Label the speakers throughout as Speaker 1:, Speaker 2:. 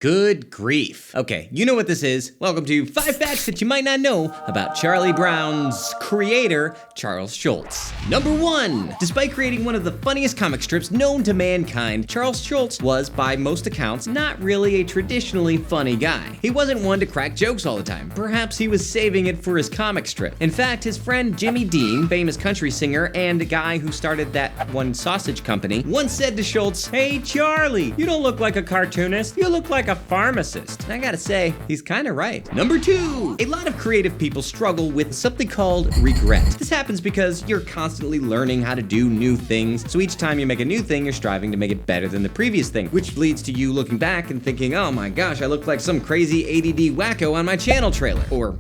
Speaker 1: Good grief. Okay, you know what this is. Welcome to 5 facts that you might not know about Charlie Brown's creator, Charles Schulz. Number 1. Despite creating one of the funniest comic strips known to mankind, Charles Schulz was, by most accounts, not really a traditionally funny guy. He wasn't one to crack jokes all the time. Perhaps he was saving it for his comic strip. In fact, his friend Jimmy Dean, famous country singer and a guy who started that one sausage company, once said to Schulz, "Hey Charlie, you don't look like a cartoonist, you look like a pharmacist." And I gotta say, he's kinda right. Number 2. A lot of creative people struggle with something called regret. This happens because you're constantly learning how to do new things, so each time you make a new thing, you're striving to make it better than the previous thing, which leads to you looking back and thinking, oh my gosh, I look like some crazy ADD wacko on my channel trailer, or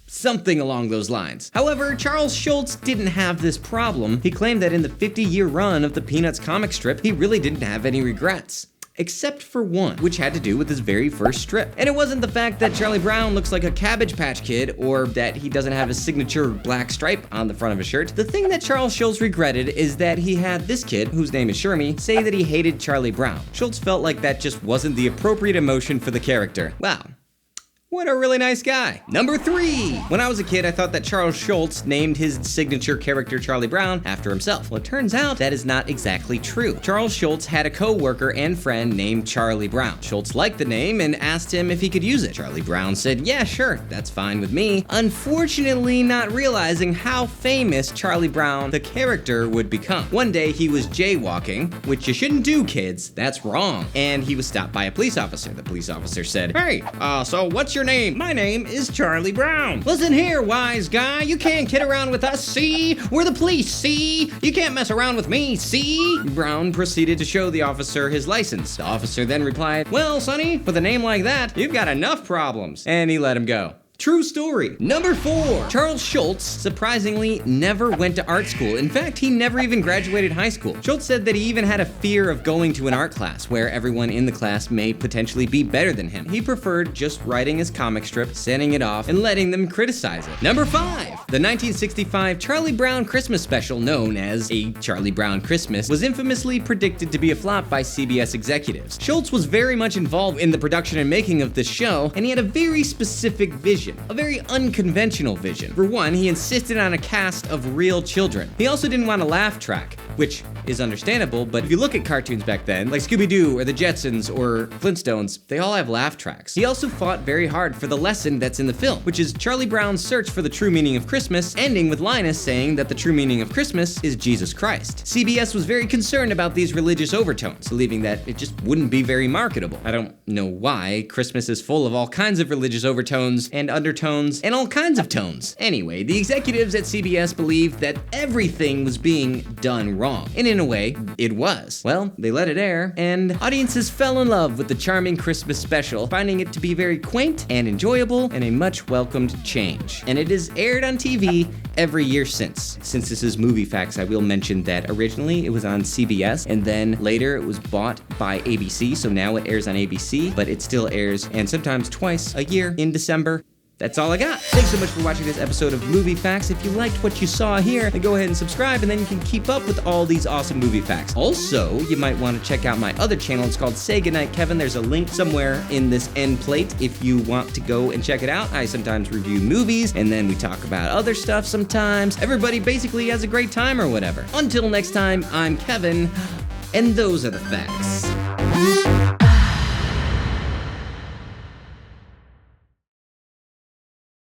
Speaker 1: something along those lines. However, Charles Schulz didn't have this problem. He claimed that in the 50-year run of the Peanuts comic strip, he really didn't have any regrets. Except for one, which had to do with his very first strip. And it wasn't the fact that Charlie Brown looks like a Cabbage Patch Kid or that he doesn't have his signature black stripe on the front of his shirt. The thing that Charles Schulz regretted is that he had this kid, whose name is Shermie, say that he hated Charlie Brown. Schulz felt like that just wasn't the appropriate emotion for the character. Wow. What a really nice guy. Number 3. When I was a kid, I thought that Charles Schulz named his signature character Charlie Brown after himself. Well, it turns out that is not exactly true. Charles Schulz had a co-worker and friend named Charlie Brown. Schulz liked the name and asked him if he could use it. Charlie Brown said, yeah, sure, that's fine with me. Unfortunately, not realizing how famous Charlie Brown, the character, would become. One day, he was jaywalking, which you shouldn't do, kids. That's wrong. And he was stopped by a police officer. The police officer said, hey, so what's your name? My name is Charlie Brown. Listen here, wise guy, you can't kid around with us, see? We're the police, see? You can't mess around with me, see? Brown proceeded to show the officer his license. The officer then replied, well, sonny, with a name like that, you've got enough problems. And he let him go. True story. Number 4. Charles Schulz surprisingly never went to art school. In fact, he never even graduated high school. Schulz said that he even had a fear of going to an art class where everyone in the class may potentially be better than him. He preferred just writing his comic strip, sending it off, and letting them criticize it. Number 5. The 1965 Charlie Brown Christmas special, known as A Charlie Brown Christmas, was infamously predicted to be a flop by CBS executives. Schulz was very much involved in the production and making of this show, and he had a very specific vision. A very unconventional vision. For one, he insisted on a cast of real children. He also didn't want a laugh track, which is understandable, but if you look at cartoons back then, like Scooby-Doo or the Jetsons or Flintstones, they all have laugh tracks. He also fought very hard for the lesson that's in the film, which is Charlie Brown's search for the true meaning of Christmas, ending with Linus saying that the true meaning of Christmas is Jesus Christ. CBS was very concerned about these religious overtones, believing that it just wouldn't be very marketable. I don't know why. Christmas is full of all kinds of religious overtones and undertones and all kinds of tones. Anyway, the executives at CBS believed that everything was being done wrong. And in a way, it was. Well, they let it air, and audiences fell in love with the charming Christmas special, finding it to be very quaint and enjoyable and a much welcomed change. And it is aired on TV every year since. Since this is Movie Facts, I will mention that originally it was on CBS, and then later it was bought by ABC, so now it airs on ABC, but it still airs, and sometimes twice a year in December. That's all I got. Thanks so much for watching this episode of Movie Facts. If you liked what you saw here, then go ahead and subscribe, and then you can keep up with all these awesome movie facts. Also, you might want to check out my other channel. It's called Say Goodnight Kevin. There's a link somewhere in this end plate if you want to go and check it out. I sometimes review movies, and then we talk about other stuff sometimes. Everybody basically has a great time or whatever. Until next time, I'm Kevin, and those are the facts.